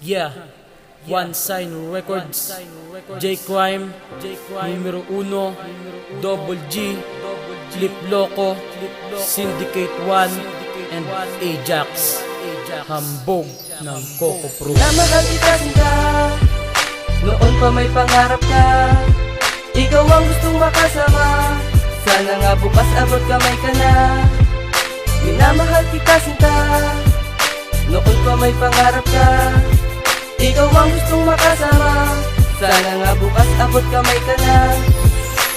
Yeah, One Sign Records, J-Crime, numero 1, Double G, Clip Loco, Syndicate 1, and Ajax. Hambog ng Coco Pro. Namahal kita sinta, noon pa may pangarap ka. Ikaw ang gustong makasama, sana nga bukas abot kamay ka na. Minamahal kita sinta, noon pa may pangarap ka. Ikaw ang gustong makasama, sana nga bukas abot kamay ka na.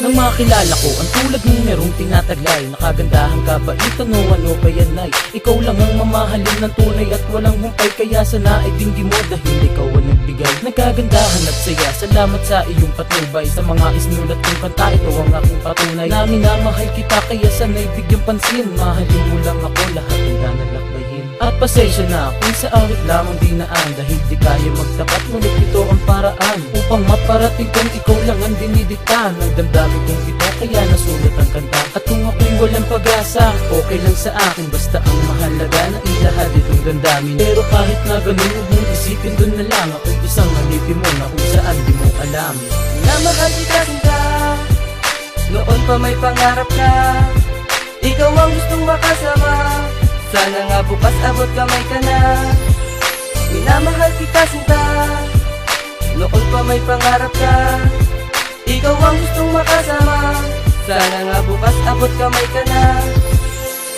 Nang makilala ko, ang tulad mong merong tinataglay, nakagandahan ka ba ito, no ano ba yan ay? Ikaw lang ang mamahalin ng tunay at walang humpay, kaya sana ay tinggi mo dahil ikaw ang nagbigay. Nagkagandahan at saya, salamat sa iyong patnubay. Sa mga isnulat kong kanta, ito ang aking patunay na minamahal kita, kaya sana'y bigyang pansin. Mahalin mo lang ako, lahat ang nanalakbayin. At pasensya na kung sa awit lamang dinaan, dahil di kaya magtapat, ngunit ito ang paraan upang maparating kong ikaw lang ang dinidikta ng damdamin kong ito, kaya nasulat ang kanta. At kung ako'y walang pag-asa, okay lang sa akin, basta ang mahalaga na ilahad itong damdamin. Pero kahit na ganun, huwag mong isipin, dun na lang ako'y isang halipin mo na kung saan di mo alam. Namahal kita sinta, noon pa may pangarap ka. Ikaw ang gustong makasama, sana nga bukas abot kamay ka na. Minamahal kita sinta, noon pa may pangarap ka. Ikaw ang gustong makasama, sana nga bukas abot kamay ka na.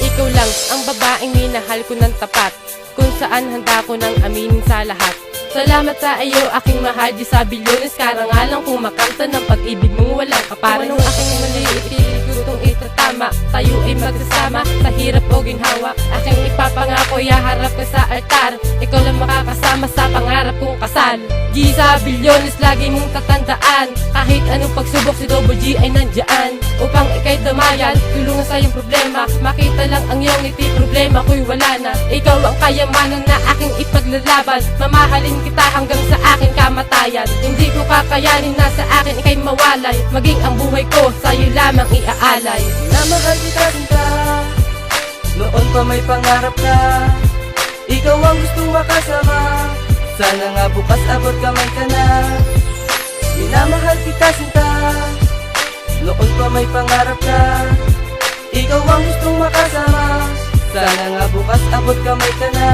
Ikaw lang ang babaeng minahal ko ng tapat, kung saan handa ko nang aminin sa lahat. Salamat sa iyo aking mahal, di sa bilyones, karangalan kung makanta ng pag-ibig mong walang kaparan. Nung aking mali, ipilit ko itong itatama, tayo ay magsasama sa hirap o ginhawa. Aking ipapangako, ihaharap ka sa altar, ikaw lang makakasama sa pangarap kong kasal. Di sa bilyones, lagi mong tatandaan, kahit anong pagsubok si Double G ay nandyan upang ikay damayan, tulungan sa iyong problema. Makita lang ang iyong ngiti, problema ko'y wala na. Ikaw ang kayamanan na aking ipaglalaban, mamahalin kita hanggang sa aking kamatayan. Hindi ko kakayanin na sa akin ikay mawalay, maging ang buhay ko sa'yo lamang iaalay. Namahal kita sinta, noon pa may pangarap ka. Ikaw ang gustong makasama, sana nga bukas abot kamay ka na. Minamahal kita sinta, noon pa may pangarap ka. Ikaw ang gustong makasama, sana nga bukas abot kamay ka na.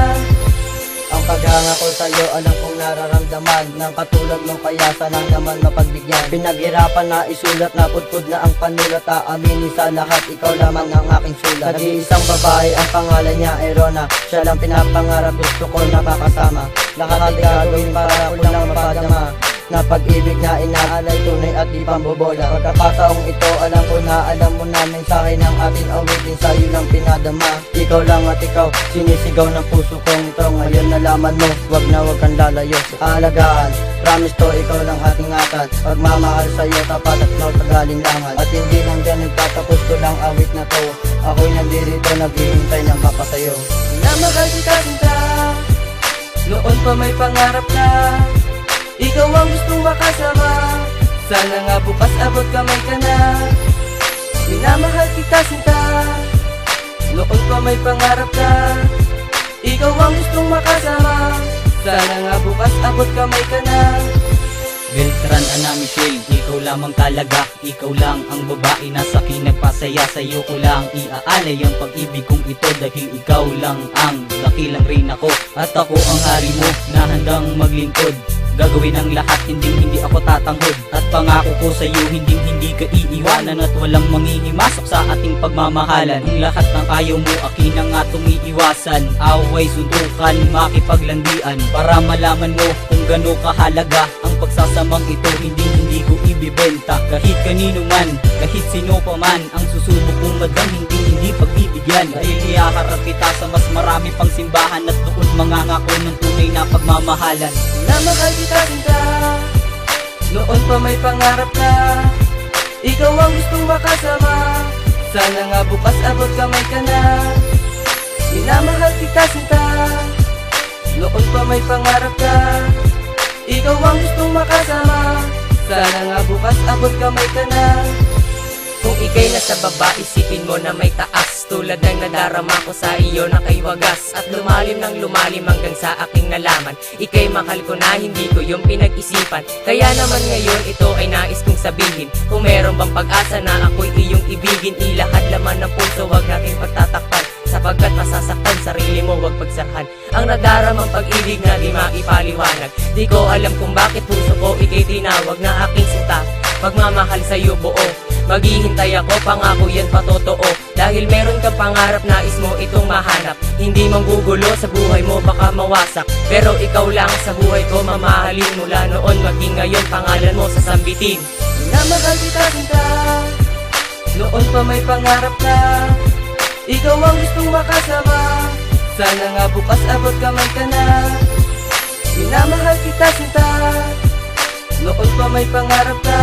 Ang paghanga ko sa'yo, alam kong nararamdaman, ng katulad mong kaya sanang naman mapagbigyan. Pinaghirapan na isulat, na pudpud na ang panulat, aaminin sa lahat, ikaw lamang ang aking sulat. Nag-iisang babae, ang pangalan niya ay Rona, siya lang pinapangarap, gusto ko nakakasama. Lahat ay gagawin para ko lang mapadama, na pag-ibig na inaalay, tunay at di pambobola. Pagkakataong ito, alam ko na alam mo na mensahe ng ating awitin, sa'yo lang pinadama. Ikaw lang at ikaw, sinisigaw ng puso kong ito. Ngayon nalaman mo, wag na wag kang lalayo sa alagaan. Promise to, ikaw lang ating ingatan, pagmamahal sa'yo, tapat at magpagalinlangan. At hindi lang dyan nagtatapos ko lang awit na to, ako'y nandirito, naghihintay ng kapasayo. Namahal kita sinta, noon pa may pangarap ka. Ikaw ang gustong makasama, sana nga bukas abot kamay ka na. Minamahal kita sinta, noon pa may pangarap ka. Ikaw ang gustong makasama, sana nga bukas abot kamay ka na. Beltran Ana Michelle, ikaw lamang talaga, ikaw lang ang babae na sa'kin nagpasaya. Sa'yo ko lang iaalay ang pag-ibig kong ito, dahil ikaw lang ang dakilang rin ako. At ako ang hari mo na handang maglingkod, gagawin ang lahat, hindi ako tatanghod. At pangako ko sa'yo, hindi ka iiwanan, at walang manghihimasok sa ating pagmamahalan. Ang lahat ng ayaw mo, akin ang atong iiwasan. Away, suntukan, makipaglandian, para malaman mo kung gano'n kahalaga ang pagsasamang ito. Hindi ko ibibenta kahit kanino man, kahit sino pa man ang susubok kong madam, hindi pagbibigyan. Dahil ihaharap kita sa mas marami pang simbahan, at doon mangangako ng tunay na pagmamahalan. Namahal kita sinta, noon pa may pangarap ka. Ikaw ang gustong makasama, sana nga bukas abot kamay ka na. Minamahal kita sinta, noon pa may pangarap ka. Ikaw ang gustong makasama, sana nga bukas abot kamay ka na. Kung ikay nasa baba, isipin mo na may taas, tulad ng nadarama ko sa iyo na kay wagas at lumalim ng lumalim hanggang sa aking nalaman. Ika'y mahal ko na hindi ko yung pinag-isipan. Kaya naman ngayon ito ay nais kong sabihin, kung meron bang pag-asa na ako'y iyong ibigin, ilahad laman ng puso, wag natin pagtatakpan, sapagkat masasaktan sarili mo, wag pagsarhan ang nadaramang pag-ibig na di maipaliwanag. Di ko alam kung bakit puso ko ika'y tinawag na aking sinta. Magmamahal sa'yo buo, maghihintay ako, pangako yan patotoo. Dahil meron kang pangarap, nais mo itong mahanap. Hindi manggugulo sa buhay mo, baka mawasak, pero ikaw lang sa buhay ko mamahalin. Mula noon maging ngayon, pangalan mo sasambitin. Minamahal kita sinta, noon pa may pangarap ka. Ikaw ang gustong makasama, sana nga bukas abot kamay ka na. Minamahal kita sinta, noon pa may pangarap ka.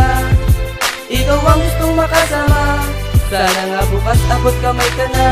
Ikaw ang gustong makasama, sana nga bukas abot kamay ka na.